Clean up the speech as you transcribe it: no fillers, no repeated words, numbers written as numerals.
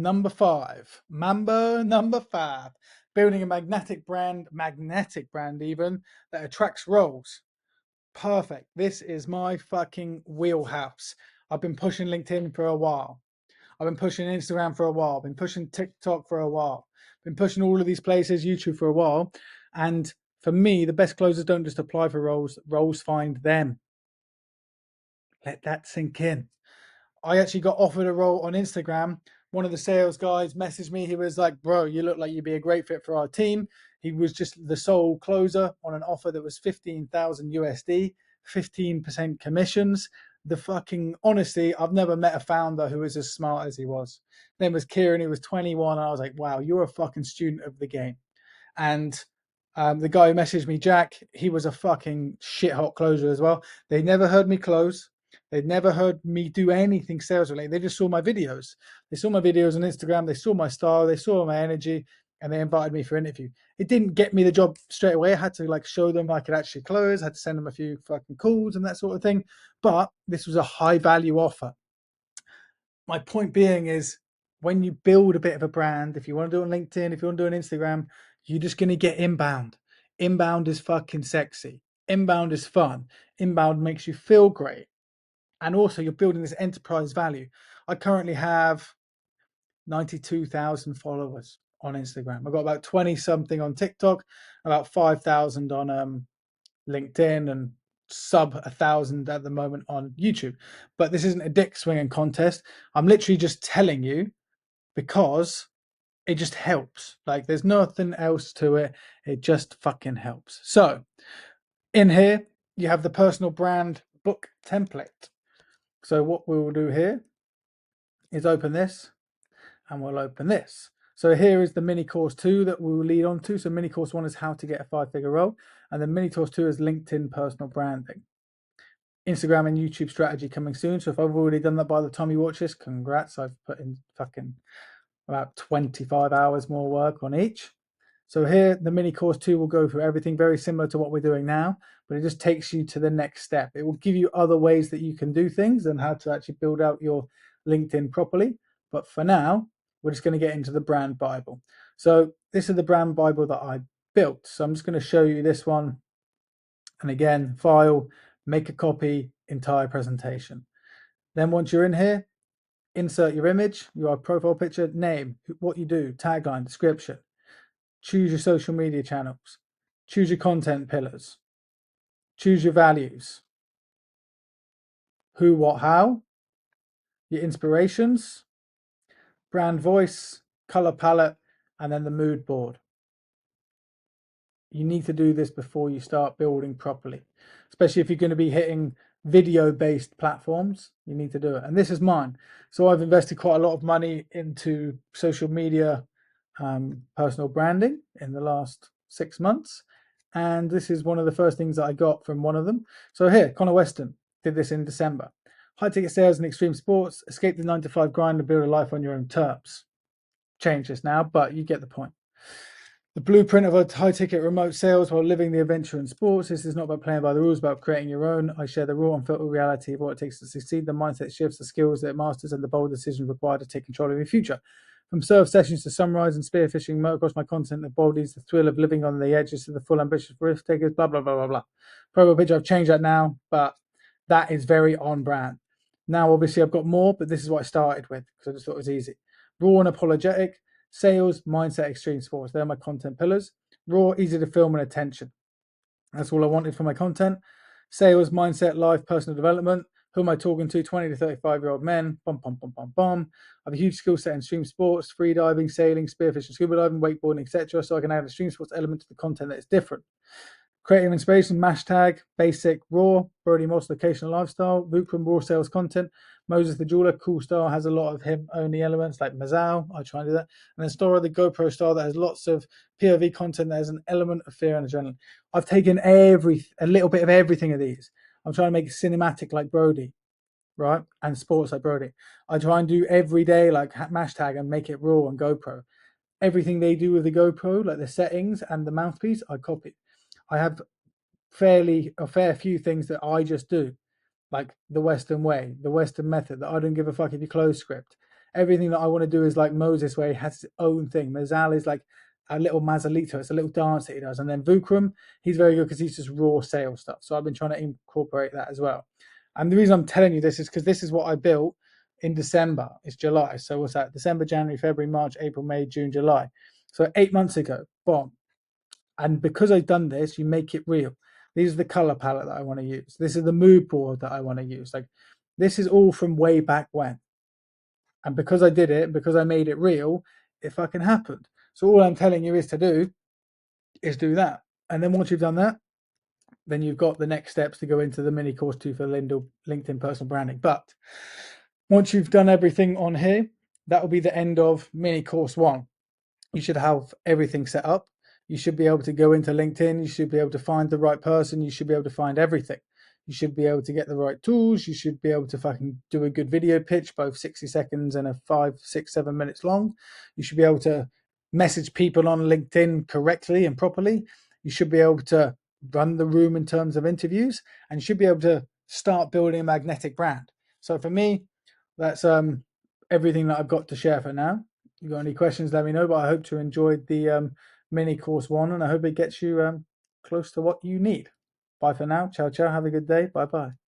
number 5. Mambo number 5. Building a magnetic brand even, that attracts roles. Perfect. This is my fucking wheelhouse. I've been pushing LinkedIn for a while. I've been pushing Instagram for a while. I've been pushing TikTok for a while. Been pushing all of these places, YouTube for a while. And for me, the best closers don't just apply for roles. Roles find them. Let that sink in. I actually got offered a role on Instagram. One of the sales guys messaged me. He was like, bro, you look like you'd be a great fit for our team. He was just the sole closer on an offer that was 15,000 USD, 15% commissions. The fucking, honestly, I've never met a founder who was as smart as he was. His name was Kieran. He was 21. And I was like, wow, you're a fucking student of the game. And the guy who messaged me, Jack, he was a fucking shit hot closer as well. They never heard me close. They'd never heard me do anything sales related. They just saw my videos. They saw my videos on Instagram. They saw my style. They saw my energy, and they invited me for an interview. It didn't get me the job straight away. I had to like show them I could actually close. I had to send them a few fucking calls and that sort of thing. But this was a high value offer. My point being is, when you build a bit of a brand, if you want to do it on LinkedIn, if you want to do it on Instagram, you're just going to get inbound. Inbound is fucking sexy. Inbound is fun. Inbound makes you feel great. And also you're building this enterprise value. I currently have 92,000 followers on Instagram. I've got about 20 something on TikTok, about 5,000 on LinkedIn, and sub 1,000 at the moment on YouTube. But this isn't a dick swinging contest. I'm literally just telling you because it just helps. Like, there's nothing else to it. It just fucking helps. So in here, you have the personal brand book template. So what we will do here is open this, and we'll open this. So here is the mini course 2 that we will lead on to. So mini course 1 is how to get a 5-figure role, and then mini course 2 is LinkedIn personal branding. Instagram and YouTube strategy coming soon. So if I've already done that by the time you watch this, congrats. I've put in fucking about 25 hours more work on each. So here, the mini course 2 will go through everything very similar to what we're doing now, but it just takes you to the next step. It will give you other ways that you can do things and how to actually build out your LinkedIn properly. But for now, we're just going to get into the brand Bible. So this is the brand Bible that I built. So I'm just going to show you this one. And again, file, make a copy, entire presentation. Then once you're in here, insert your image, your profile picture, name, what you do, tagline, description. Choose your social media channels. Choose your content pillars. Choose your values. Who, what, how. Your inspirations. Brand voice, color palette, and then the mood board. You need to do this before you start building properly, especially if you're going to be hitting video-based platforms. You need to do it. And this is mine. So I've invested quite a lot of money into social media personal branding in the last 6 months. And this is one of the first things that I got from one of them. So here, Connor Weston did this in December. High ticket sales and extreme sports, escape the 9-to-5 grind and build a life on your own terms. Change this now, but you get the point. The blueprint of a high ticket remote sales while living the adventure in sports. This is not about playing by the rules, about creating your own. I share the raw and filtered reality of what it takes to succeed, the mindset shifts, the skills that it masters, and the bold decisions required to take control of your future. From surf sessions to sunrise and spearfishing, motocross, my content embodies the thrill of living on the edges to the full ambitious risk takers, blah, blah, blah, blah, blah. Profile picture, I've changed that now, but that is very on brand. Now, obviously, I've got more, but this is what I started with because I just thought it was easy. Raw and apologetic, sales, mindset, extreme sports. They're my content pillars. Raw, easy to film, and attention. That's all I wanted for my content. Sales, mindset, life, personal development. Who am I talking to? 20 to 35-year-old men. Bum, bum, bum, bum, bum. I have a huge skill set in extreme sports, free diving, sailing, spearfishing, scuba diving, wakeboarding, etc. So I can add an extreme sports element to the content that is different. Creative inspiration, hashtag, basic, raw, Brody Moss, location, lifestyle, Vukram, raw sales content, Moses the jeweler, cool style, has a lot of him only elements like Mazal. I try and do that. And then Stora, the GoPro style, that has lots of POV content. There's an element of fear and adrenaline. I've taken a little bit of everything of these. I'm trying to make it cinematic like Brody, right? And sports like Brody. I try and do every day like hashtag and make it raw and GoPro. Everything they do with the GoPro, like the settings and the mouthpiece, I copy. I have a fair few things that I just do, like the Western way, the Western method, that I don't give a fuck if you close script. everything that I want to do is like Moses, where he has his own thing. Mazal is like a little Mazalito. It's a little dance that he does. And then Vukram, he's very good because he's just raw sales stuff. So I've been trying to incorporate that as well. And the reason I'm telling you this is because this is what I built in December. It's July. So what's that? December, January, February, March, April, May, June, July. So 8 months ago, boom. And because I've done this, you make it real. These are the color palette that I want to use. This is the mood board that I want to use. Like, this is all from way back when. And because I did it, because I made it real, it fucking happened. So all I'm telling you is to do is do that. And then once you've done that, then you've got the next steps to go into the mini course 2 for LinkedIn personal branding. But once you've done everything on here, that will be the end of mini course 1. You should have everything set up. You should be able to go into LinkedIn. You should be able to find the right person. You should be able to find everything. You should be able to get the right tools. You should be able to fucking do a good video pitch, both 60 seconds and a 5, 6, 7 minutes long. You should be able to message people on LinkedIn correctly and properly. You should be able to run the room in terms of interviews, and you should be able to start building a magnetic brand. So for me, that's everything that I've got to share for now. If you got any questions, let me know. But I hope you enjoyed the mini course 1, and I hope it gets you close to what you need. Bye for now. Ciao, ciao. Have a good day. Bye bye.